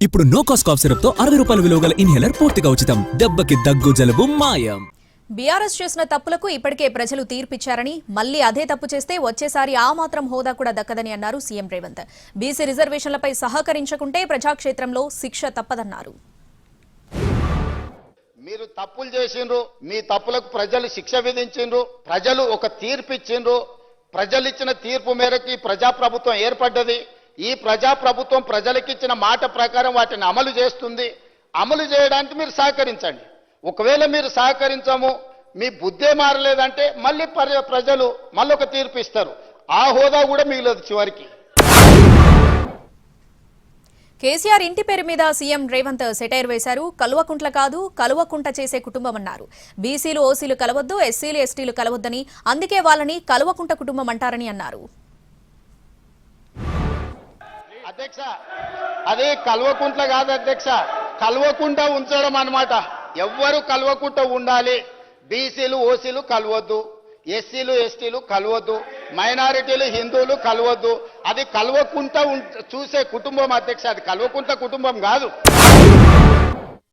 ఇప్పుడు no cost cough syrup తో 60 రూపాయల విలువ గల ఇన్హేలర్ పూర్తిగా ఉచితం. దెబ్బకి దగ్గు జలుబు మాయం. బీఆర్ఎస్ చేసిన తప్పులకు ఇప్పటికే ప్రజలు తీర్పిచ్చారని, మళ్లీ అదే తప్పు చేస్తే వచ్చేసారి ఆ మాత్రం హోదా కూడా దక్కదని అన్నారు సీఎం రేవంత్. బీసీ రిజర్వేషన్లపై సహకరించకుంటే ప్రజాక్షేత్రంలో శిక్ష తప్పదన్నారు. మీరు తప్పులు చేసిండ్రు, మీ తప్పులకు ప్రజలు శిక్ష విధించిండ్రు, ప్రజలు ఒక తీర్పు ఇచ్చిండ్రు. ప్రజలు ఇచ్చిన తీర్పు మేరకు ఈ ప్రజాప్రభుత్వం ఏర్పడ్డది. ఈ ప్రజాప్రభుత్వం ప్రజలకు ఇచ్చిన మాట ప్రకారం వాటిని అమలు చేస్తుంది. అమలు చేయడానికి మీరు సహకరించండి. ఒకవేళ మీరు సహకరించము, మీ బుద్ధే మారలేదంటే మళ్ళీ ప్రజలు మళ్ళొక తీర్పు ఇస్తారు. ఆ హోదా కూడా మిగిలదు చివరికి. కేసీఆర్ ఇంటి పేరు మీద సీఎం రేవంత్ సెటైర్ వేశారు. కలువకుంట్ల కాదు, కలువకుంట చేసే కుటుంబం అన్నారు. బీసీలు ఓసీలు కలవద్దు, ఎస్సీలు ఎస్టీలు కలవద్దని, అందుకే వాళ్ళని కలువకుంట కుటుంబం అంటారని అన్నారు. అధ్యక్ష, అది కల్వకుంట్ల కాదు అధ్యక్ష, కల్వకుంట ఉంచడం అన్నమాట. ఎవ్వరు కల్వకుంట ఉండాలి. బీసీలు ఓసీలు కలవద్దు, ఎస్సీలు ఎస్టీలు కలవద్దు, మైనారిటీలు హిందువులు కలవద్దు. అది కల్వకుంట చూసే కుటుంబం అధ్యక్ష, అది కల్వకుంట కుటుంబం కాదు.